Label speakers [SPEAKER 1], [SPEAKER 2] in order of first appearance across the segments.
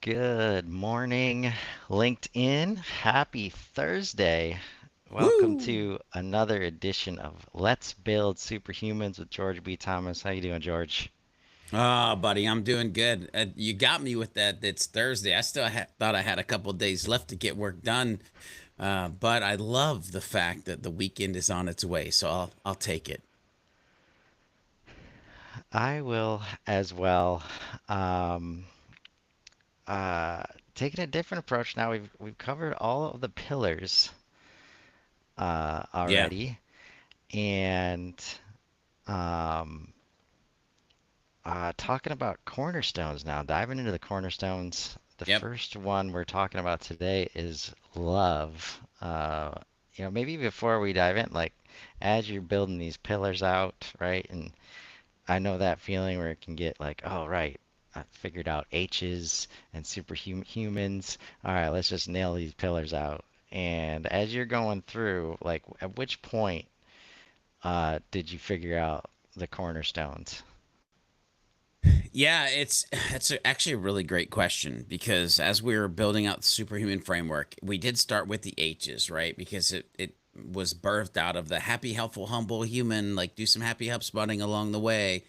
[SPEAKER 1] Good morning, LinkedIn. Happy Thursday. Welcome
[SPEAKER 2] Woo!
[SPEAKER 1] to another edition of Let's Build Superhumans with George B. Thomas. How you doing, George?
[SPEAKER 2] Oh, buddy, I'm doing good. You got me with that. It's Thursday. I still thought I had a couple days left to get work done, but I love the fact that the weekend is on its way. So I'll take it.
[SPEAKER 1] I will as well. Um, uh, Taking a different approach now. We've covered all of the pillars
[SPEAKER 2] Yeah.
[SPEAKER 1] already, and um, talking about cornerstones now, diving into the cornerstones. The
[SPEAKER 2] Yep.
[SPEAKER 1] first one we're talking about today is love. Maybe before we dive in, like as you're building these pillars out, right? And I know that feeling where it can get like, oh, right, I figured out H's and superhumans. All right, let's just nail these pillars out. And as you're going through, like, at which point did you figure out the cornerstones?
[SPEAKER 2] Yeah, actually a really great question because as we were building out the superhuman framework, we did start with the H's, right? Because it was birthed out of the happy, helpful, humble human, like do some happy HubSpotting along the way.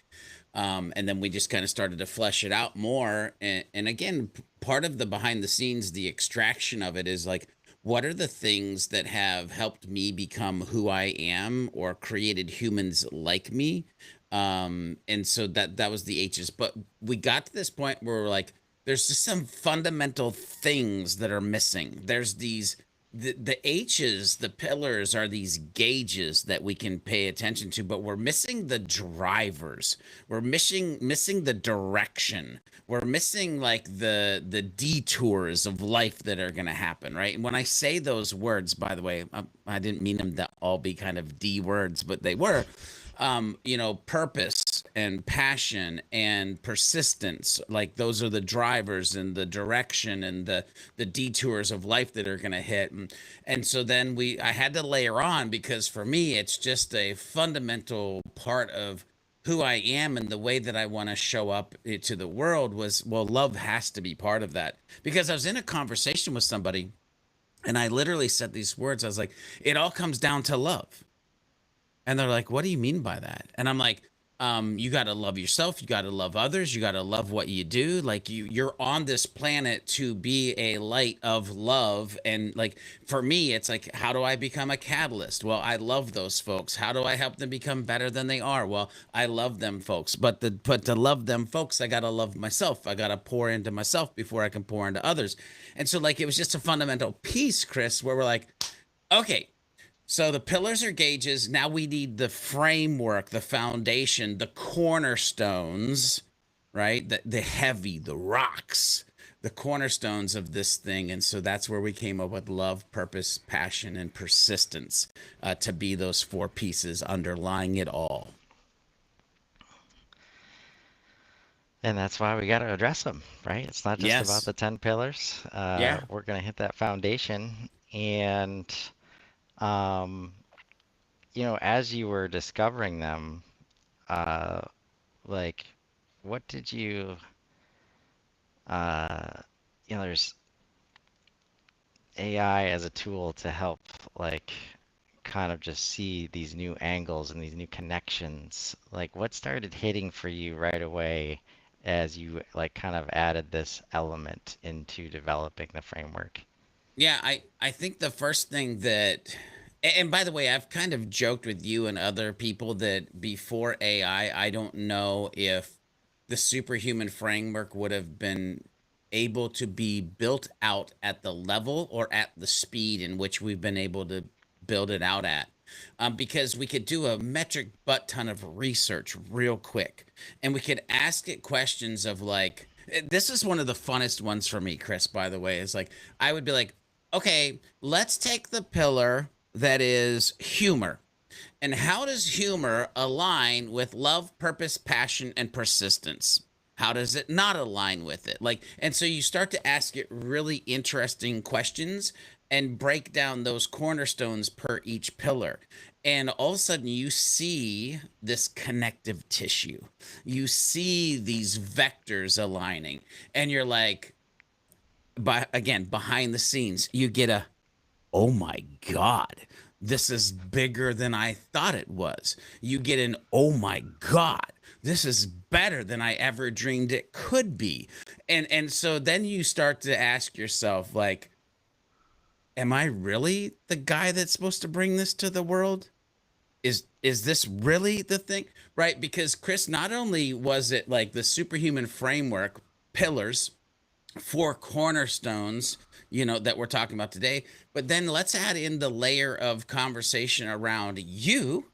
[SPEAKER 2] And then we just kind of started to flesh it out more. And again, part of the behind the scenes, the extraction of it is like, what are the things that have helped me become who I am or created humans like me? And so that was the H's. But we got to this point where we're like, there's just some fundamental things that are missing. There's these the H's, the pillars are these gauges that we can pay attention to, but we're missing the drivers. We're missing the direction. We're missing like the detours of life that are going to happen, right? And when I say those words, by the way, I didn't mean them to all be kind of D words, but they were. Purpose and passion and persistence, like those are the drivers and the direction and the detours of life that are going to hit. And so then I had to layer on because for me it's just a fundamental part of who I am and the way that I want to show up to the world was, well, love has to be part of that. Because I was in a conversation with somebody and I literally said these words. I was like, it all comes down to love. And they're like, what do you mean by that? And I'm like, you got to love yourself. You got to love others. You got to love what you do. Like you're on this planet to be a light of love. And like, for me, it's like, how do I become a catalyst? Well, I love those folks. How do I help them become better than they are? Well, I love them folks, but to love them folks, I got to love myself. I got to pour into myself before I can pour into others. And so like, it was just a fundamental piece, Chris, where we're like, okay, so the pillars are gauges. Now we need the framework, the foundation, the cornerstones, right? The heavy, the rocks, the cornerstones of this thing. And so that's where we came up with love, purpose, passion, and persistence to be those four pieces underlying it all.
[SPEAKER 1] And that's why we got to address them, right? It's not just about
[SPEAKER 2] Yes.
[SPEAKER 1] the 10 pillars.
[SPEAKER 2] Yeah.
[SPEAKER 1] We're going to hit that foundation. And, um, as you were discovering them, uh, like, what did uh, there's AI as a tool to help, like, kind of just see these new angles and these new connections. Like, what started hitting for you right away as you like kind of added this element into developing the framework?
[SPEAKER 2] Yeah, I think the first thing that and by the way, I've kind of joked with you and other people that before AI, I don't know if the superhuman framework would have been able to be built out at the level or at the speed in which we've been able to build it out at. Because we could do a metric butt ton of research real quick and we could ask it questions of like, this is one of the funnest ones for me, Chris, by the way, is like, I would be like, okay, let's take the pillar that is humor. And how does humor align with love, purpose, passion, and persistence? How does it not align with it? Like, and so you start to ask it really interesting questions and break down those cornerstones per each pillar. And all of a sudden, you see this connective tissue. You see these vectors aligning, and you're like, But again, behind the scenes, you get a, oh my God, this is bigger than I thought it was. You get an, oh my God, this is better than I ever dreamed it could be. And so then you start to ask yourself, like, am I really the guy that's supposed to bring this to the world? Is this really the thing? Right? Because Chris, not only was it like the superhuman framework pillars, four cornerstones, that we're talking about today, but then let's add in the layer of conversation around you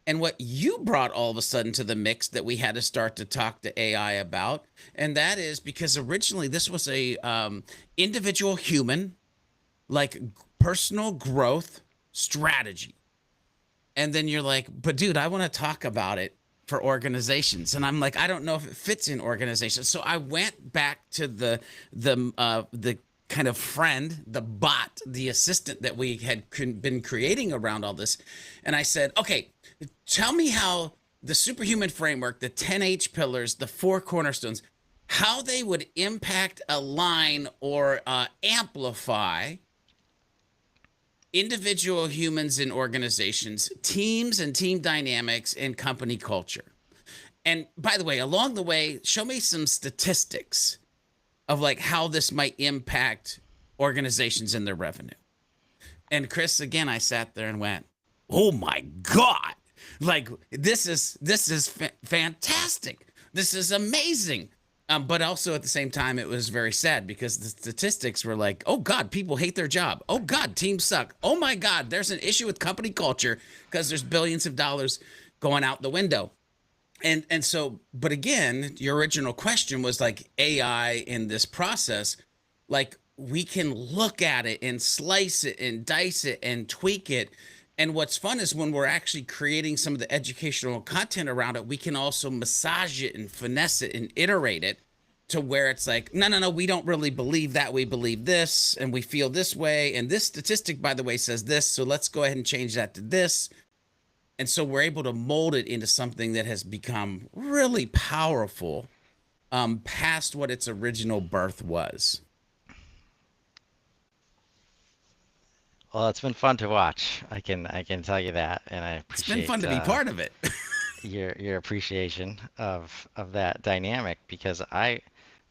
[SPEAKER 2] and what you brought all of a sudden to the mix that we had to start to talk to AI about. And that is because originally this was a individual human, like, personal growth strategy. And then you're like, but dude, I want to talk about it for organizations. And I'm like, I don't know if it fits in organizations. So I went back to the kind of friend, the bot, the assistant that we had been creating around all this. And I said, okay, tell me how the superhuman framework, the 10H pillars, the four cornerstones, how they would impact, align, or amplify individual humans in organizations, teams and team dynamics, and company culture. And by the way, along the way, show me some statistics of like how this might impact organizations and their revenue. And Chris, again, I sat there and went, "Oh my God. Like this is fantastic. This is amazing." But also at the same time, it was very sad because the statistics were like, oh God, people hate their job. Oh God, teams suck. Oh my God, there's an issue with company culture because there's billions of dollars going out the window. And so, but again, your original question was like AI in this process, like we can look at it and slice it and dice it and tweak it. And what's fun is when we're actually creating some of the educational content around it, we can also massage it and finesse it and iterate it to where it's like, no, no, no, we don't really believe that. We believe this and we feel this way. And this statistic, by the way, says this. So let's go ahead and change that to this. And so we're able to mold it into something that has become really powerful, past what its original birth was.
[SPEAKER 1] Well, it's been fun to watch. I can tell you that, and I
[SPEAKER 2] It's been fun
[SPEAKER 1] appreciate
[SPEAKER 2] to be part of it.
[SPEAKER 1] your appreciation of that dynamic because a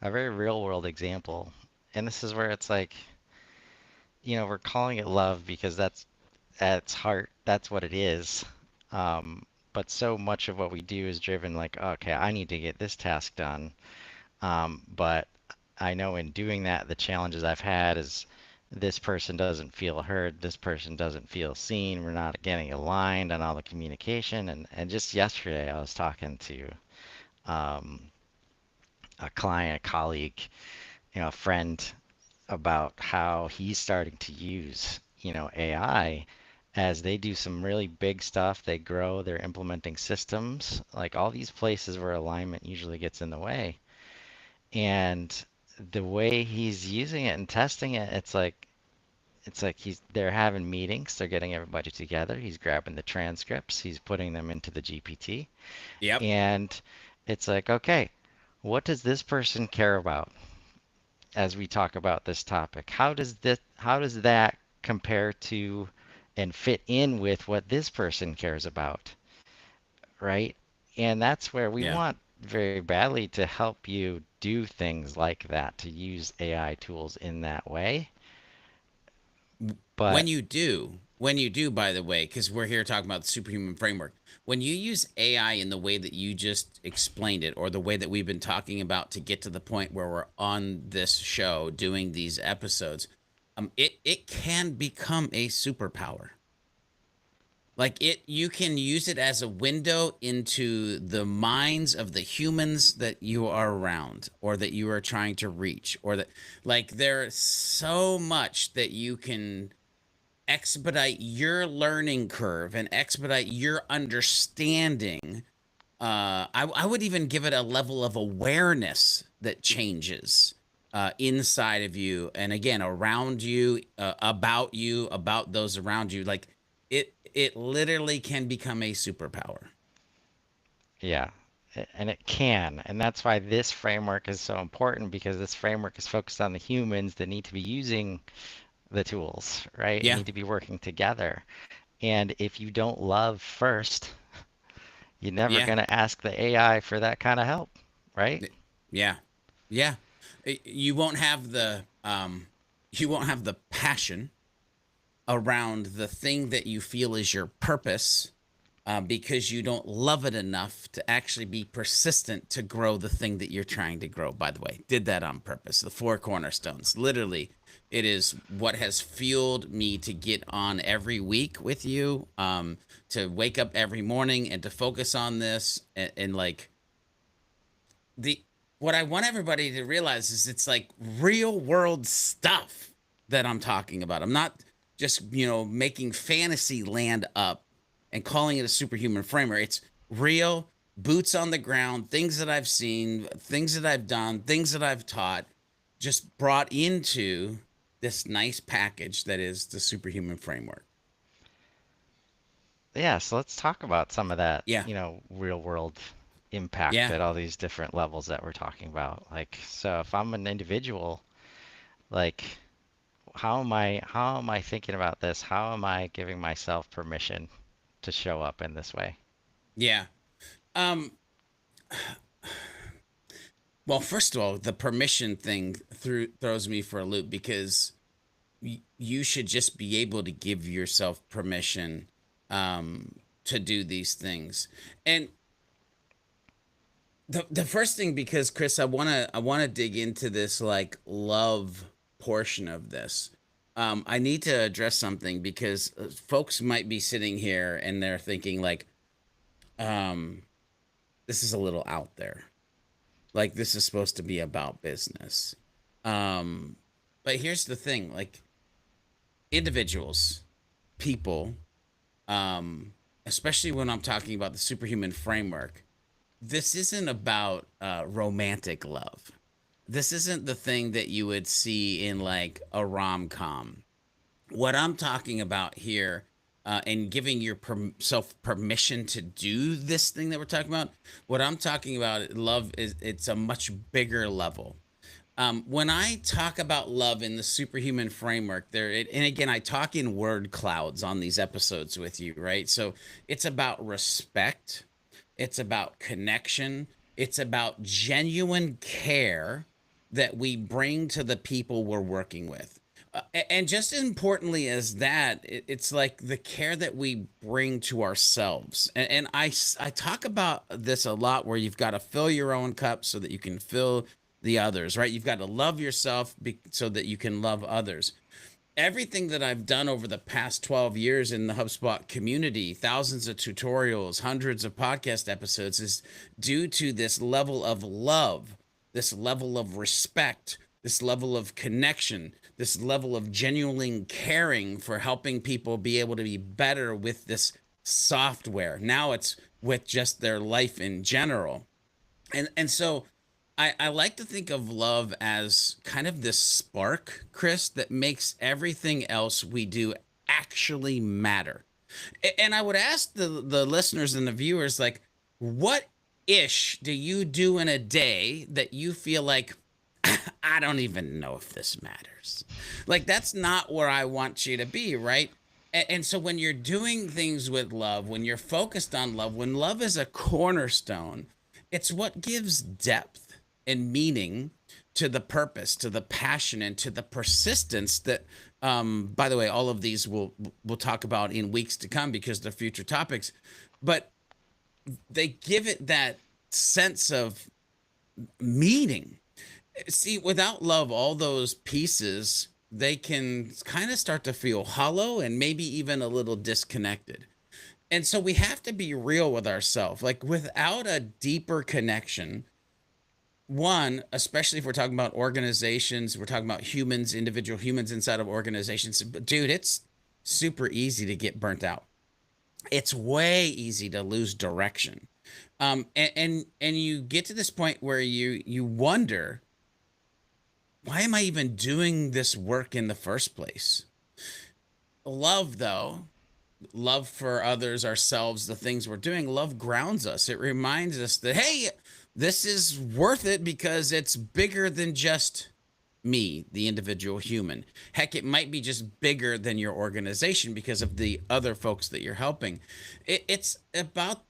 [SPEAKER 1] very real world example, and this is where it's like, we're calling it love because that's at its heart, that's what it is. But so much of what we do is driven like, okay, I need to get this task done. But I know in doing that, the challenges I've had is this person doesn't feel heard, this person doesn't feel seen, we're not getting aligned on all the communication. And just yesterday, I was talking to um, a client, a colleague, a friend about how he's starting to use, AI as they do some really big stuff. They grow, they're implementing systems, like all these places where alignment usually gets in the way. And the way he's using it and testing it, it's like they're having meetings, they're getting everybody together, he's grabbing the transcripts, he's putting them into the GPT,
[SPEAKER 2] Yep.
[SPEAKER 1] and it's like, okay, what does this person care about as we talk about this topic? How does that compare to and fit in with what this person cares about, right? And that's where we
[SPEAKER 2] Yeah.
[SPEAKER 1] want very badly to help you do things like that, to use AI tools in that way.
[SPEAKER 2] When
[SPEAKER 1] But
[SPEAKER 2] you do, when you do, by the way, because we're here talking about the superhuman framework, when you use AI in the way that you just explained it, or the way that we've been talking about to get to the point where we're on this show doing these episodes, it can become a superpower. Like it, you can use it as a window into the minds of the humans that you are around or that you are trying to reach, or that, like, there's so much that you can expedite your learning curve and expedite your understanding. I would even give it a level of awareness that changes inside of you, and again around you, about those around you. Like it literally can become a superpower.
[SPEAKER 1] yeah, And it can. And that's why this framework is so important because this framework is focused on the humans that need to be using the tools, right? And
[SPEAKER 2] Yeah,
[SPEAKER 1] need to be working together. And if you don't love first, you're never
[SPEAKER 2] yeah,
[SPEAKER 1] going to ask the AI for that kind of help, right?
[SPEAKER 2] yeah, yeah. You won't have you won't have the passion around the thing that you feel is your purpose, because you don't love it enough to actually be persistent to grow the thing that you're trying to grow. By the way, did that on purpose. The four cornerstones. Literally, it is what has fueled me to get on every week with you, to wake up every morning and to focus on this. And like the what I want everybody to realize is it's like real world stuff that I'm talking about. I'm not just, making fantasy land up and calling it a superhuman framework. It's real boots on the ground, things that I've seen, things that I've done, things that I've taught, just brought into this nice package that is the superhuman framework.
[SPEAKER 1] Yeah, so let's talk about some of that,
[SPEAKER 2] Yeah.
[SPEAKER 1] real world impact
[SPEAKER 2] Yeah.
[SPEAKER 1] at all these different levels that we're talking about. Like, so if I'm an individual, like, how am I thinking about this? How am I giving myself permission to show up in this way?
[SPEAKER 2] Yeah. Um Well, first of all, the permission thing throws me for a loop because you should just be able to give yourself permission, to do these things. And the first thing, because Chris, I wanna dig into this like love portion of this. I need to address something because folks might be sitting here and they're thinking like, um, this is a little out there. Like this is supposed to be about business. Um, but here's the thing, like individuals, people, especially when I'm talking about the superhuman framework, this isn't about romantic love. This isn't the thing that you would see in like a rom-com. What I'm talking about here, and giving yourself permission to do this thing that we're talking about, what I'm talking about, love, is it's a much bigger level. When I talk about love in the superhuman framework, and again, I talk in word clouds on these episodes with you, right? So it's about respect, it's about connection, it's about genuine care that we bring to the people we're working with. And just as importantly as that, it's like the care that we bring to ourselves. And I talk about this a lot, where you've got to fill your own cup so that you can fill the others, right? You've got to love yourself so that you can love others. Everything that I've done over the past 12 years in the HubSpot community, thousands of tutorials, hundreds of podcast episodes, is due to this level of love, this level of respect, this level of connection, this level of genuinely caring for helping people be able to be better with this software. Now it's with just their life in general. And so I like to think of love as kind of this spark, Chris, that makes everything else we do actually matter. And I would ask the listeners and the viewers, like, what ish do you do in a day that you feel like, I don't even know if this matters? Like, that's not where I want you to be, right? And so when you're doing things with love, when you're focused on love, when love is a cornerstone, it's what gives depth and meaning to the purpose, to the passion, and to the persistence that, by the way, all of these we'll talk about in weeks to come because they're future topics. But they give it that sense of meaning. See, without love, all those pieces, they can kind of start to feel hollow and maybe even a little disconnected. And so we have to be real with ourselves. Like without a deeper connection, one, especially if we're talking about organizations, we're talking about humans, individual humans inside of organizations, dude, it's super easy to get burnt out. It's way easy to lose direction. And you get to this point where you wonder, why am I even doing this work in the first place? Love, though, love for others, ourselves, the things we're doing, love grounds us. It reminds us that, hey, this is worth it because it's bigger than just me, the individual human. Heck, it might be just bigger than your organization because of the other folks that you're helping. It's about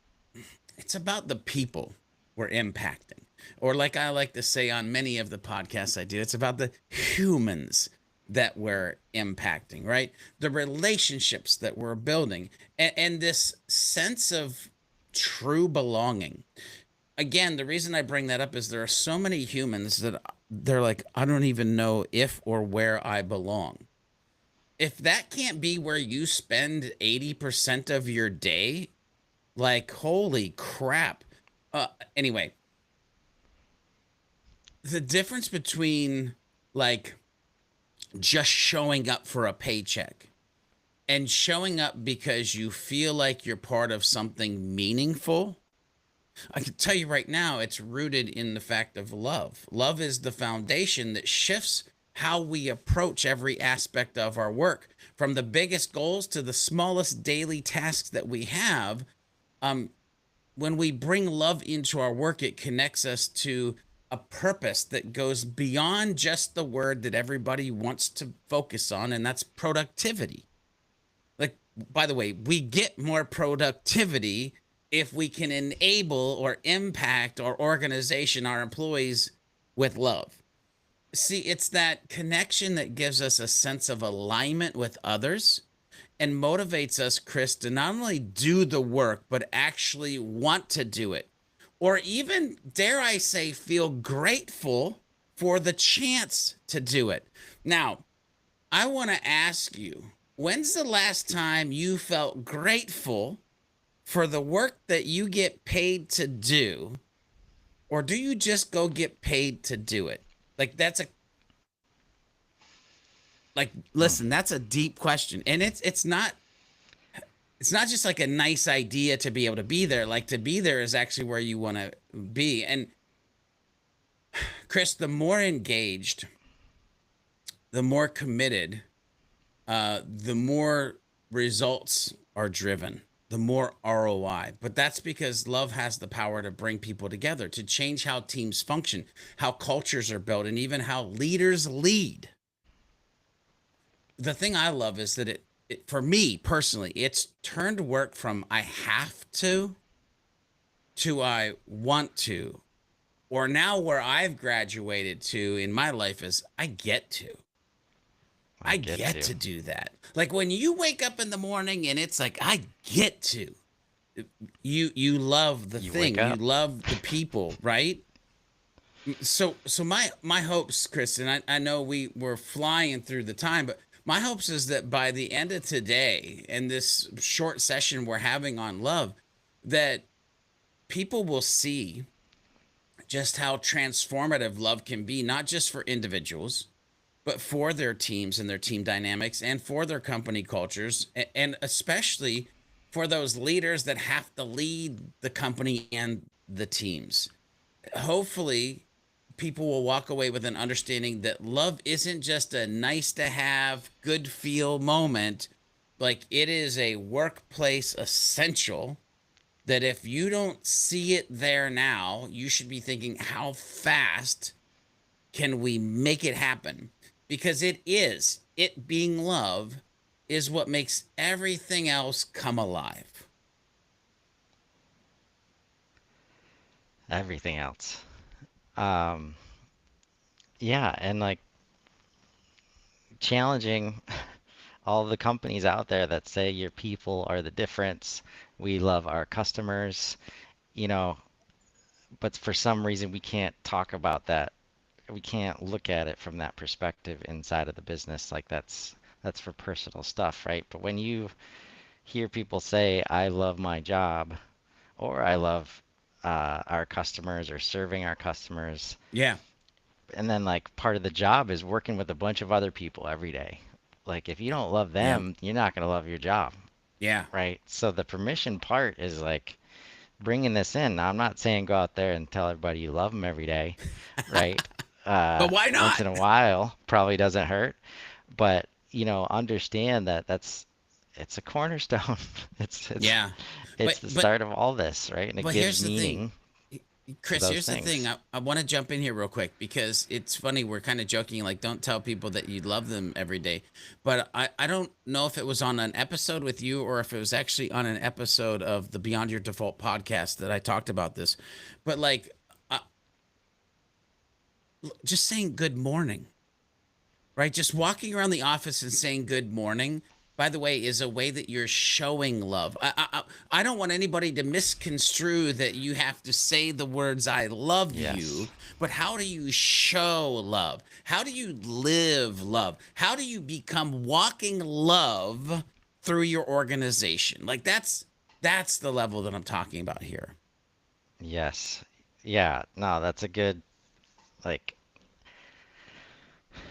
[SPEAKER 2] the people we're impacting. Or, like I like to say on many of the podcasts I do, it's about the humans that we're impacting, right? The relationships that we're building, and this sense of true belonging. Again, the reason I bring that up is there are so many humans that they're like, I don't even know if or where I belong. If that can't be where you spend 80% of your day, like, holy crap. Anyway, the difference between like just showing up for a paycheck and showing up because you feel like you're part of something meaningful, I can tell you right now, it's rooted in the fact of love. Love is the foundation that shifts how we approach every aspect of our work, from the biggest goals to the smallest daily tasks that we have. Um, when we bring love into our work, it connects us to a purpose that goes beyond just the word that everybody wants to focus on, and that's productivity. Like, by the way, we get more productivity if we can enable or impact our organization, our employees, with love. See, it's that connection that gives us a sense of alignment with others and motivates us, Chris, to not only do the work, but actually want to do it. Or even, dare I say, feel grateful for the chance to do it. Now, I want to ask you, when's the last time you felt grateful for the work that you get paid to do? Or do you just go get paid to do it? Like,
[SPEAKER 1] Hmm.
[SPEAKER 2] listen, that's a deep question. And it's not just like a nice idea to be able to be there. Like, to be there is actually where you want to be. And Chris, the more engaged, the more committed, the more results are driven, the more ROI. But that's because love has the power to bring people together, to change how teams function, how cultures are built, and even how leaders lead. The thing I love is that for me personally, it's turned work from I have to I want to, or now where I've graduated to in my life is I get to.
[SPEAKER 1] I
[SPEAKER 2] I
[SPEAKER 1] get
[SPEAKER 2] get
[SPEAKER 1] to.
[SPEAKER 2] to do that. Like when you wake up in the morning and it's like I get to. You love the
[SPEAKER 1] You wake
[SPEAKER 2] thing, you
[SPEAKER 1] up.
[SPEAKER 2] love the people, right? So my hopes, Chris, and I know we were flying through the time, but my hopes is that by the end of today and this short session we're having on love, that people will see just how transformative love can be, not just for individuals, but for their teams and their team dynamics and for their company cultures, and especially for those leaders that have to lead the company and the teams. Hopefully, people will walk away with an understanding that love isn't just a nice to have, good feel moment. Like, it is a workplace essential that if you don't see it there now, you should be thinking, how fast can we make it happen? Because it being love is what makes everything else come alive.
[SPEAKER 1] Everything else. Um, yeah, and like challenging all the companies out there that say your people are the difference. We love our customers, you know, but for some reason we can't talk about that. We can't look at it from that perspective inside of the business. Like that's for personal stuff, right? But when you hear people say, "I love my job," or "I love our customers," or serving our customers,
[SPEAKER 2] Yeah.
[SPEAKER 1] and then like part of the job is working with a bunch of other people every day. Like if you don't love
[SPEAKER 2] Yeah.
[SPEAKER 1] them, you're not gonna love your job,
[SPEAKER 2] Yeah.
[SPEAKER 1] right? So the permission part is like bringing this in. Now, I'm not saying go out there and tell everybody you love them every day, right?
[SPEAKER 2] But why
[SPEAKER 1] Once
[SPEAKER 2] not?
[SPEAKER 1] in a while probably doesn't hurt, but understand that that's it's a cornerstone. It's it's
[SPEAKER 2] Yeah.
[SPEAKER 1] it's
[SPEAKER 2] But
[SPEAKER 1] the
[SPEAKER 2] but
[SPEAKER 1] start of all this, right? And it
[SPEAKER 2] but
[SPEAKER 1] gives
[SPEAKER 2] here's the thing.
[SPEAKER 1] meaning to
[SPEAKER 2] Chris,
[SPEAKER 1] those
[SPEAKER 2] here's the thing.
[SPEAKER 1] things.
[SPEAKER 2] I want to jump in here real quick because it's funny. We're kind of joking, like, don't tell people that you love them every day. But I don't know if it was on an episode with you or if it was actually on an episode of the Beyond Your Default podcast that I talked about this. But like, uh, just saying good morning, right? Just walking around the office and saying good morning, by the way, is a way that you're showing love. I don't want anybody to misconstrue that you have to say the words "I love
[SPEAKER 1] Yes.
[SPEAKER 2] you," but how do you show love? How do you live love? How do you become walking love through your organization? Like that's the level that I'm talking about here.
[SPEAKER 1] Yes. Yeah. No, that's a good like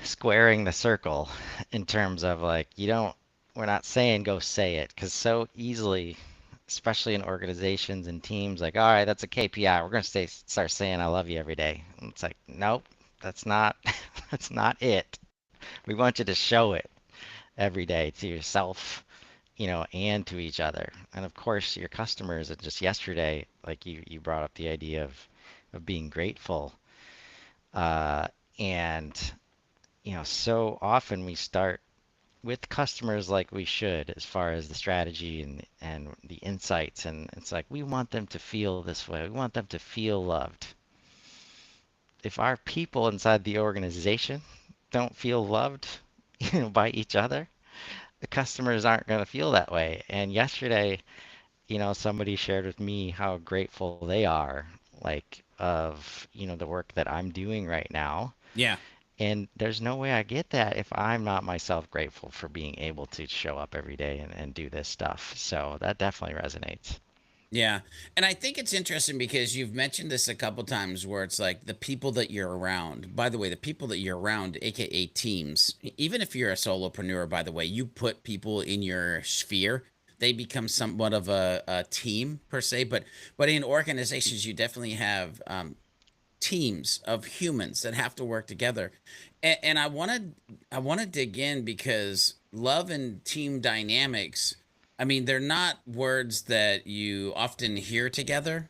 [SPEAKER 1] squaring the circle in terms of like you don't we're not saying go say it because so easily, especially in organizations and teams, like, all right, that's a KPI. We're gonna start saying I love you every day. And it's like, nope, that's not that's not it. We want you to show it every day to yourself, and to each other. And of course, your customers. And just yesterday, like you brought up the idea of being grateful. And so often we start with customers like we should as far as the strategy and the insights. And it's like we want them to feel this way. We want them to feel loved. If our people inside the organization don't feel loved, by each other, the customers aren't going to feel that way. And yesterday, somebody shared with me how grateful they are, like, of, the work that I'm doing right now.
[SPEAKER 2] Yeah.
[SPEAKER 1] And there's no way I get that if I'm not myself grateful for being able to show up every day and do this stuff. So that definitely resonates.
[SPEAKER 2] Yeah. And I think it's interesting because you've mentioned this a couple times where it's like the people that you're around. By the way, the people that you're around, aka teams, even if you're a solopreneur, by the way, you put people in your sphere, they become somewhat of a team per se. But in organizations, you definitely have teams of humans that have to work together. And I want to dig in because love and team dynamics, I mean, they're not words that you often hear together,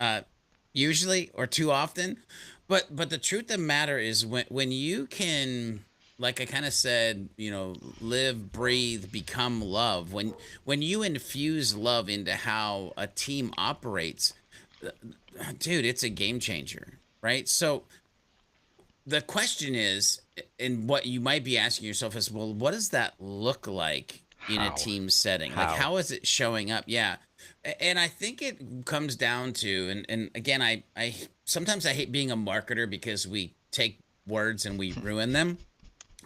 [SPEAKER 2] uh, usually or too often. But the truth of the matter is when you can, like I kind of said, live, breathe, become love. When you infuse love into how a team operates, dude, it's a game changer, right? So the question is, and what you might be asking yourself is, well, what does that look like in a
[SPEAKER 1] How?
[SPEAKER 2] team setting? Like,
[SPEAKER 1] How?
[SPEAKER 2] how is it showing up? Yeah. And I think it comes down to, and again, I sometimes I hate being a marketer because we take words and we ruin them,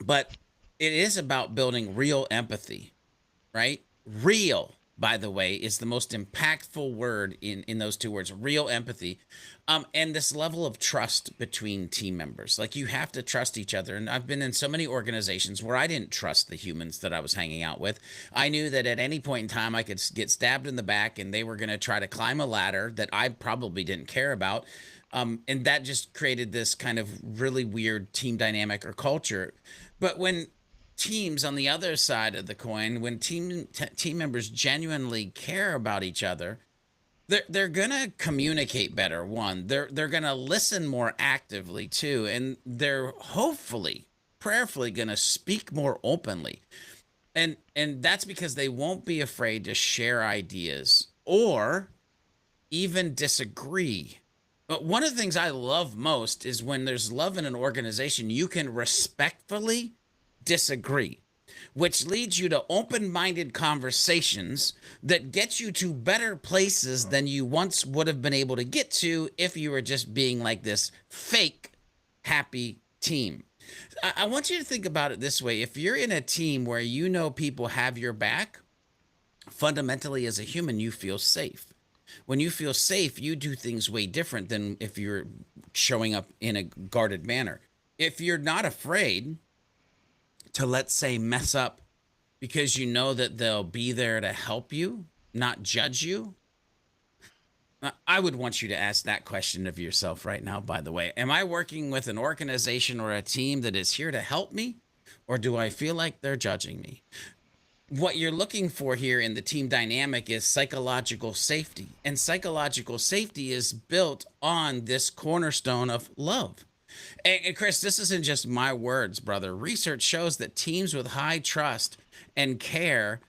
[SPEAKER 2] but it is about building real empathy, right? Real, by the way, is the most impactful word in those two words. Real empathy, and this level of trust between team members. Like you have to trust each other. And I've been in so many organizations where I didn't trust the humans that I was hanging out with. I knew that at any point in time I could get stabbed in the back, and they were going to try to climb a ladder that I probably didn't care about. And that just created this kind of really weird team dynamic or culture. But when teams on the other side of the coin, when team members genuinely care about each other, they're gonna communicate better. One, they're gonna listen more actively too, and they're hopefully, prayerfully, gonna speak more openly. And that's because they won't be afraid to share ideas or even disagree. But one of the things I love most is when there's love in an organization, you can respectfully disagree, which leads you to open minded conversations that get you to better places than you once would have been able to get to if you were just being like this fake happy team. I want you to think about it this way. If you're in a team where you know people have your back, fundamentally as a human, you feel safe. When you feel safe, you do things way different than if you're showing up in a guarded manner. If you're not afraid to, let's say, mess up because you know that they'll be there to help you, not judge you, I would want you to ask that question of yourself right now, by the way. Am I working with an organization or a team that is here to help me? Or do I feel like they're judging me? what you're looking for here in the team dynamic is psychological safety. And psychological safety is built on this cornerstone of love. And Chris, this isn't just my words, brother. Research shows that teams with high trust and care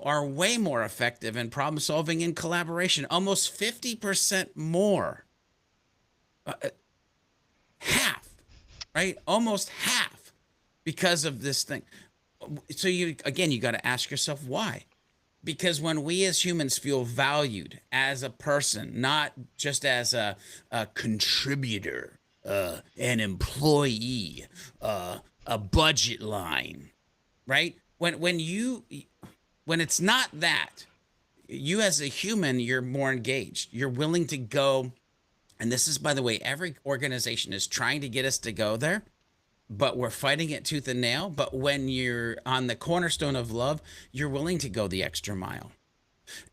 [SPEAKER 2] are way more effective in problem solving and collaboration, almost 50% more. Half, right? Almost half because of this thing. So you got to ask yourself why. Because when we as humans feel valued as a person, not just as a contributor, an employee, a budget line, right? When it's not that, you as a human, you're more engaged. You're willing to go, and this is, by the way, every organization is trying to get us to go there, but we're fighting it tooth and nail. But when you're on the cornerstone of love, you're willing to go the extra mile.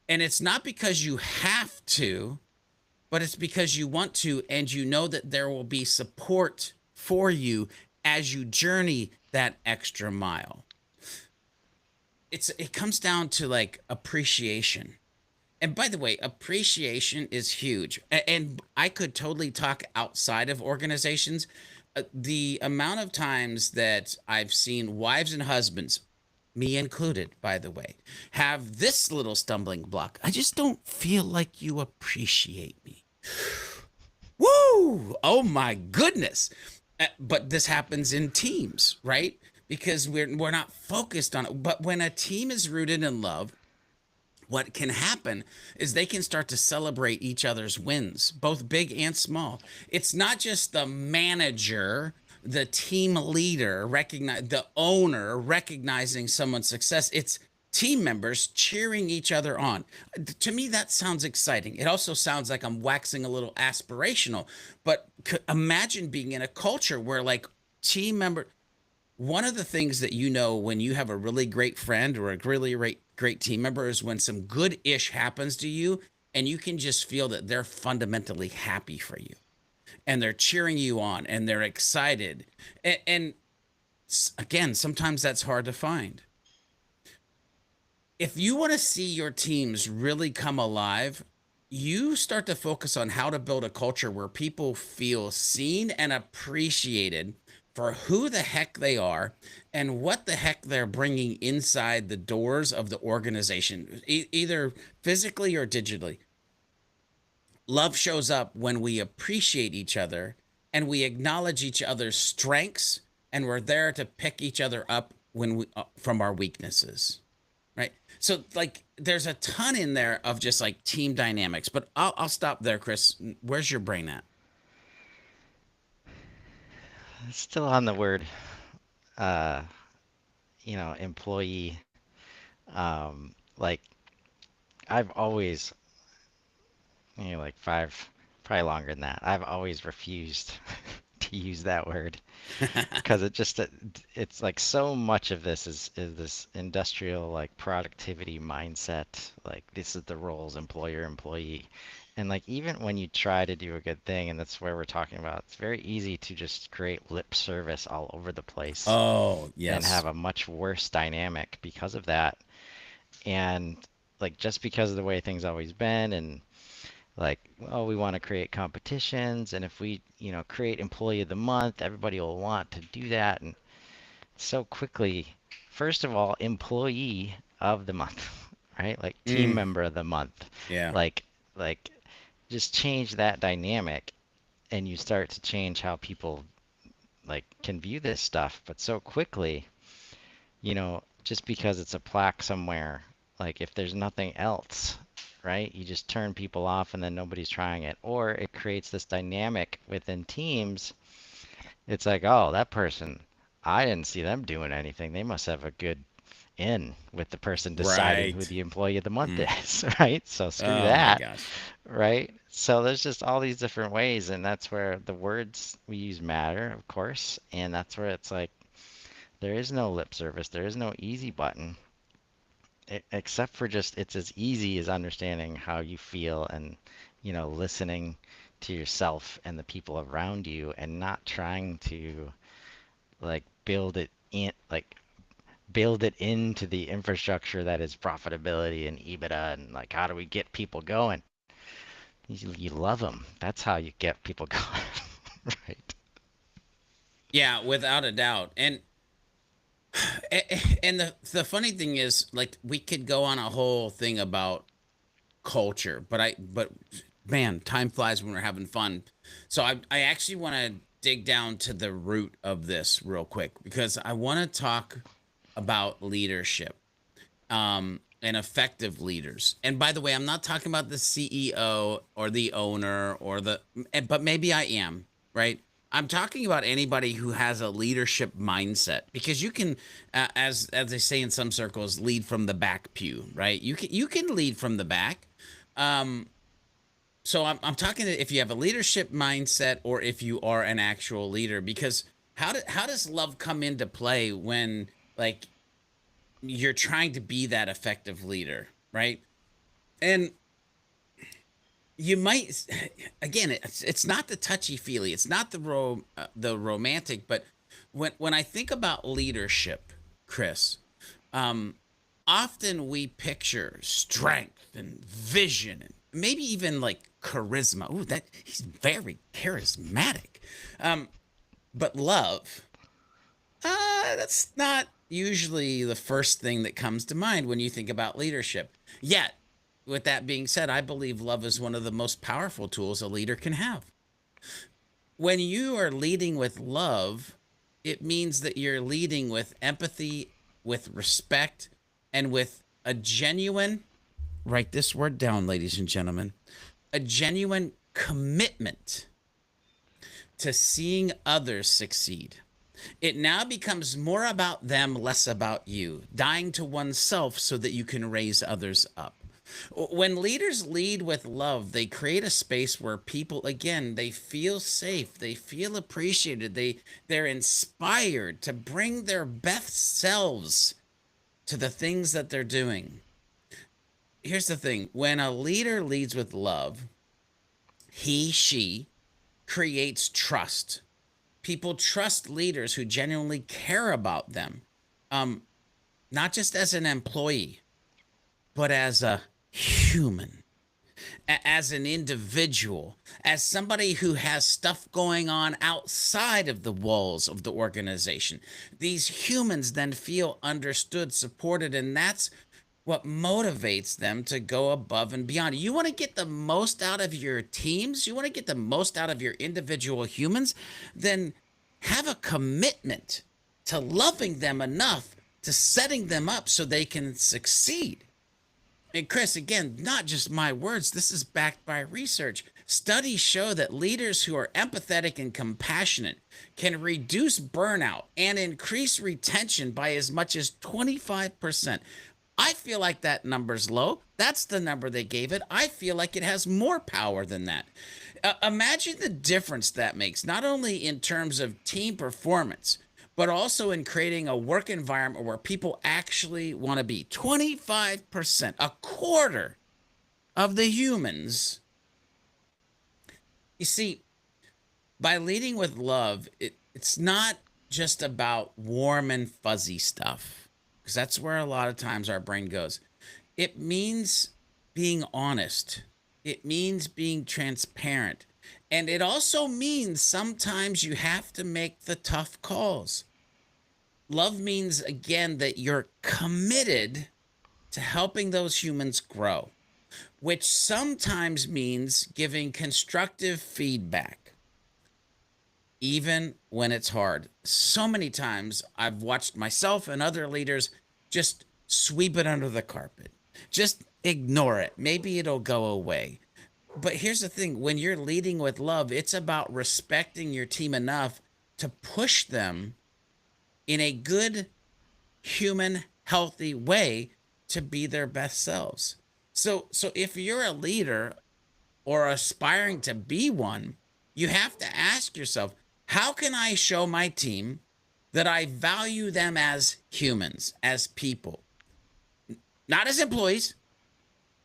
[SPEAKER 2] And it's not because you have to, but it's because you want to, and you know that there will be support for you as you journey that extra mile. It comes down to like appreciation. And by the way, appreciation is huge. And I could totally talk outside of organizations. The amount of times that I've seen wives and husbands, me included, by the way, have this little stumbling block. I just don't feel like you appreciate me. Woo! Oh my goodness. But this happens in teams, right? Because we're not focused on it. But when a team is rooted in love, what can happen is they can start to celebrate each other's wins, both big and small. It's not just the manager, the team leader, recognize the owner recognizing someone's success. It's team members cheering each other on. To me, that sounds exciting. It also sounds like I'm waxing a little aspirational, but imagine being in a culture where like team member one of the things that you know when you have a really great friend or a really great team member is when some good ish happens to you and you can just feel that they're fundamentally happy for you and they're cheering you on and they're excited. And again, sometimes that's hard to find. If you want to see your teams really come alive, you start to focus on how to build a culture where people feel seen and appreciated for who the heck they are and what the heck they're bringing inside the doors of the organization, either physically or digitally. Love shows up when we appreciate each other and we acknowledge each other's strengths and we're there to pick each other up when we from our weaknesses, right? So like there's a ton in there of just like team dynamics, but I'll stop there, Chris. Where's your brain at?
[SPEAKER 1] Still on the word, uh, employee. Like I've always, like probably longer than that. I've always refused to use that word because it's like so much of this is this industrial like productivity mindset. Like this is the roles employer employee. And like even when you try to do a good thing, and that's where we're talking about, it's very easy to just create lip service all over the place
[SPEAKER 2] Oh,
[SPEAKER 1] and have
[SPEAKER 2] yes.
[SPEAKER 1] a much worse dynamic because of that. And like just because of the way things always been, and like, oh, we want to create competitions, and if we, create employee of the month, everybody will want to do that. And so quickly, first of all, employee of the month, right? Like team
[SPEAKER 2] Mm,
[SPEAKER 1] member of the month.
[SPEAKER 2] yeah.
[SPEAKER 1] Like like just change that dynamic and you start to change how people like can view this stuff. But so quickly, just because it's a plaque somewhere, like if there's nothing else, right? You just turn people off and then nobody's trying it. Or it creates this dynamic within teams. It's like, oh, that person, I didn't see them doing anything. They must have a good in with the person deciding who
[SPEAKER 2] Right.
[SPEAKER 1] the employee of the month
[SPEAKER 2] Mm.
[SPEAKER 1] is, right? So screw
[SPEAKER 2] Oh my
[SPEAKER 1] that,
[SPEAKER 2] gosh.
[SPEAKER 1] right? So there's just all these different ways, and that's where the words we use matter, of course, and that's where it's like there is no lip service, there is no easy button, except for just it's as easy as understanding how you feel and, listening to yourself and the people around you and not trying to like build it in, like build it into the infrastructure that is profitability and EBITDA and like how do we get people going? You love them. That's how you get people going, right?
[SPEAKER 2] Yeah, without a doubt. And the funny thing is, like, we could go on a whole thing about culture, but man, time flies when we're having fun. So I actually want to dig down to the root of this real quick because I want to talk about leadership, and effective leaders. And by the way, I'm not talking about the CEO or the owner or but maybe I am, right? I'm talking about anybody who has a leadership mindset because you can, as they say in some circles, lead from the back pew, right? You can lead from the back. Um, so I'm talking to if you have a leadership mindset or if you are an actual leader, because how does love come into play when like you're trying to be that effective leader, right? And you might again, it's not the touchy feely, it's not the romantic, but when I think about leadership, Chris, um, often we picture strength and vision and maybe even like charisma. Ooh, that he's very charismatic. Um, but love, that's not usually the first thing that comes to mind when you think about leadership. Yet, with that being said, I believe love is one of the most powerful tools a leader can have. When you are leading with love, it means that you're leading with empathy, with respect, and with a genuine, write this word down, ladies and gentlemen, a genuine commitment to seeing others succeed. It now becomes more about them, less about you, dying to oneself so that you can raise others up. When leaders lead with love, they create a space where people, again, they feel safe, they feel appreciated, they're inspired to bring their best selves to the things that they're doing. Here's the thing, when a leader leads with love, she creates trust. People trust leaders who genuinely care about them, um, not just as an employee, but as a human, as an individual, as somebody who has stuff going on outside of the walls of the organization. These humans then feel understood, supported, and that's what motivates them to go above and beyond. You want to get the most out of your teams, you want to get the most out of your individual humans, then have a commitment to loving them enough to setting them up so they can succeed. And Chris, again, not just my words, this is backed by research. Studies show that leaders who are empathetic and compassionate can reduce burnout and increase retention by as much as 25%. I feel like that number's low. That's the number they gave it. I feel like it has more power than that. Imagine the difference that makes, not only in terms of team performance, but also in creating a work environment where people actually want to be. 25%, a quarter of the humans. You see, by leading with love, it's not just about warm and fuzzy stuff, because that's where a lot of times our brain goes. It means being honest, it means being transparent. And it also means sometimes you have to make the tough calls. Love means, again, that you're committed to helping those humans grow, which sometimes means giving constructive feedback, even when it's hard. So many times I've watched myself and other leaders just sweep it under the carpet, just ignore it. Maybe it'll go away. But here's the thing, when you're leading with love, it's about respecting your team enough to push them in a good, human, healthy way to be their best selves. So if you're a leader or aspiring to be one, you have to ask yourself, how can I show my team that I value them as humans, as people, not as employees,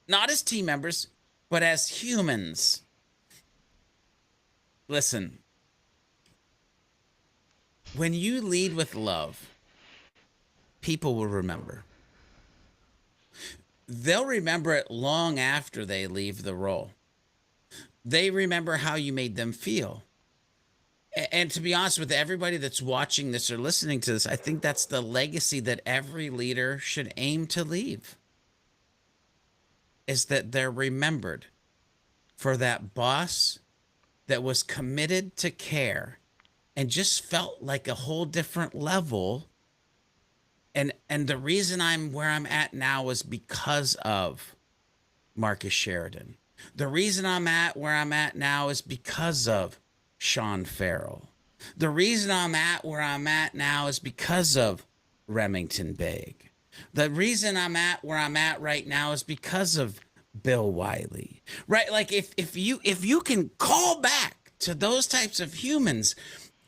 [SPEAKER 2] not as team members, but as humans? Listen, when you lead with love, people will remember. They'll remember it long after they leave the role. They remember how you made them feel. And to be honest with everybody that's watching this or listening to this, I think that's the legacy that every leader should aim to leave, is that they're remembered for that boss that was committed to care and just felt like a whole different level. And the reason I'm where I'm at now is because of Marcus Sheridan. The reason I'm at where I'm at now is because of Sean Farrell. The reason I'm at where I'm at now is because of Remington Begg. The reason I'm at where I'm at right now is because of Bill Wiley. Right? Like if you can call back to those types of humans,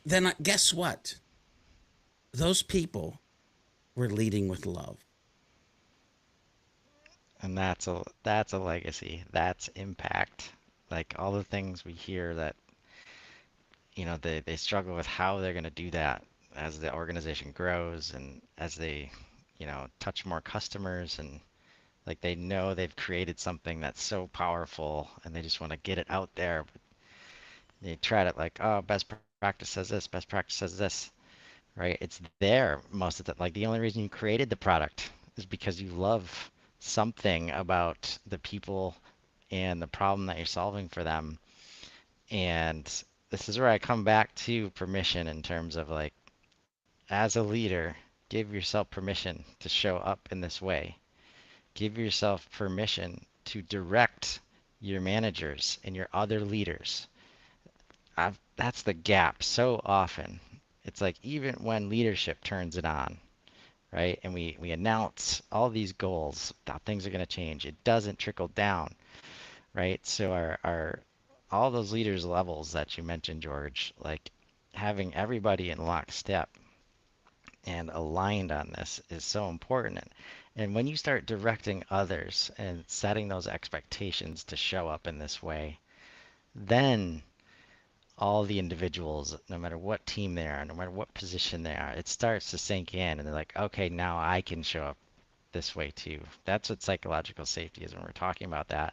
[SPEAKER 2] then guess what? Those people were leading with love.
[SPEAKER 1] And that's a legacy. That's impact. Like all the things we hear that, they struggle with how they're going to do that as the organization grows and as they, touch more customers, and like they know they've created something that's so powerful and they just want to get it out there. But they try to like, oh, best practice says this, best practice says this, right? It's there most of the like the only reason you created the product is because you love something about the people and the problem that you're solving for them. And this is where I come back to permission in terms of like, as a leader, give yourself permission to show up in this way. Give yourself permission to direct your managers and your other leaders. That's the gap so often. It's like even when leadership turns it on, right? And we announce all these goals, that things are going to change. It doesn't trickle down, right? So our all those leaders levels that you mentioned, George, like having everybody in lockstep and aligned on this is so important. And when you start directing others and setting those expectations to show up in this way, then all the individuals, no matter what team they are, no matter what position they are, it starts to sink in and they're like, okay, now I can show up this way too. That's what psychological safety is when we're talking about that.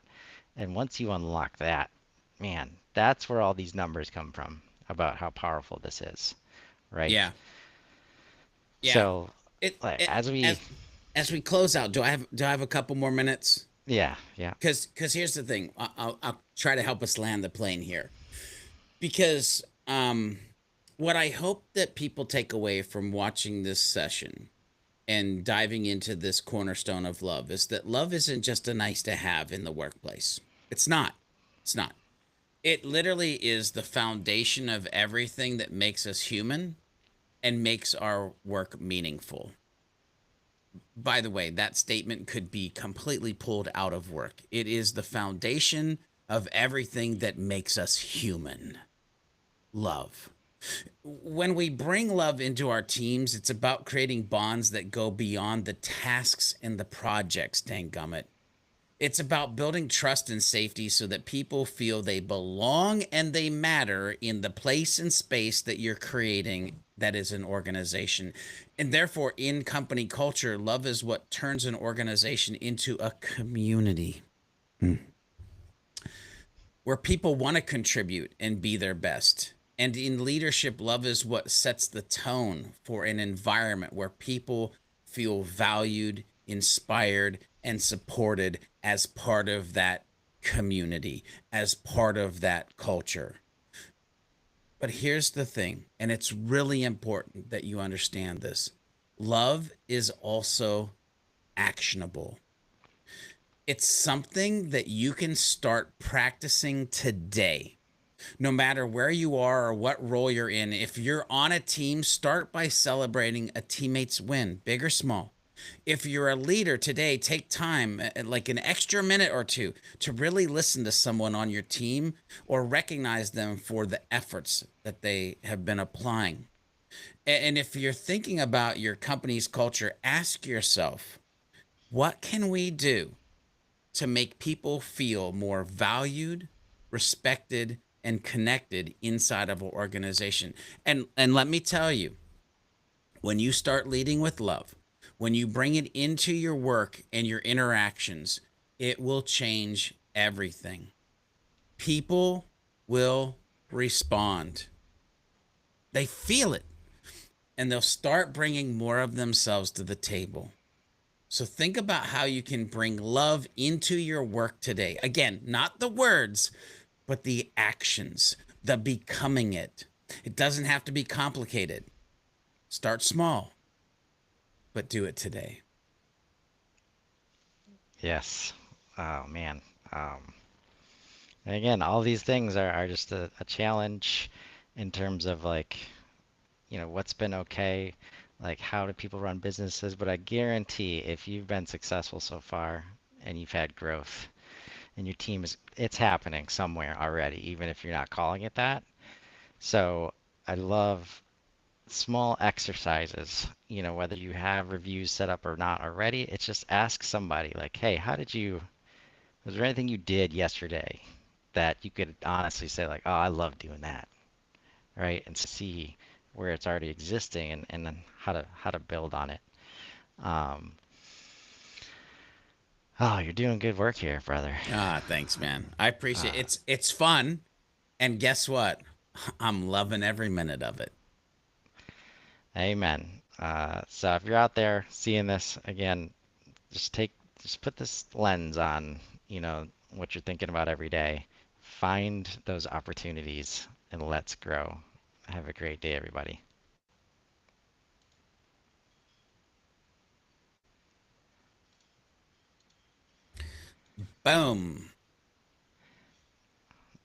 [SPEAKER 1] And once you unlock that, man, that's where all these numbers come from about how powerful this is, right?
[SPEAKER 2] Yeah. Yeah.
[SPEAKER 1] So, like,
[SPEAKER 2] It
[SPEAKER 1] as we,
[SPEAKER 2] as we close out, do I have a couple more minutes?
[SPEAKER 1] yeah, yeah,
[SPEAKER 2] Because here's the thing. I'll try to help us land the plane here. Because what I hope that people take away from watching this session and diving into this cornerstone of love is that love isn't just a nice to have in the workplace. It's not. It's not. It literally is the foundation of everything that makes us human and makes our work meaningful. By the way, that statement could be completely pulled out of work. It is the foundation of everything that makes us human. Love. When we bring love into our teams, it's about creating bonds that go beyond the tasks and the projects, dang gummit. It's about building trust and safety so that people feel they belong and they matter in the place and space that you're creating that is an organization. And therefore, in company culture, love is what turns an organization into a community where people want to contribute and be their best. And in leadership, love is what sets the tone for an environment where people feel valued, inspired, and supported as part of that community, as part of that culture. But here's the thing, and it's really important that you understand this: love is also actionable. It's something that you can start practicing today no matter where you are or what role you're in. If you're on a team, start by celebrating a teammate's win, big or small. If you're a leader today, take time, like an extra minute or two, to really listen to someone on your team or recognize them for the efforts that they have been applying. And if you're thinking about your company's culture, ask yourself, what can we do to make people feel more valued, respected, and connected inside of an organization? And let me tell you, when you start leading with love, When you bring it into your work and your interactions, it will change everything. People will respond. They feel it, and they'll start bringing more of themselves to the table. So think about how you can bring love into your work today. Again, not the words, but the actions, the becoming it. It doesn't have to be complicated. Start small, but do it today.
[SPEAKER 1] Yes. Oh man. And again, all these things are just a challenge in terms of like, what's been okay, like how do people run businesses. But I guarantee if you've been successful so far and you've had growth and your team it's happening somewhere already, even if you're not calling it that. So I love small exercises, whether you have reviews set up or not already. It's just ask somebody like, hey, was there anything you did yesterday that you could honestly say like, oh, I love doing that, right? And see where it's already existing and then how to build on it. Um, oh, you're doing good work here, brother.
[SPEAKER 2] Ah, thanks, man. I appreciate it.
[SPEAKER 1] Uh,
[SPEAKER 2] It's fun. And guess what? I'm loving every minute of it.
[SPEAKER 1] Amen. So if you're out there seeing this again, just put this lens on, what you're thinking about every day. Find those opportunities and let's grow. Have a great day, everybody.
[SPEAKER 2] Boom.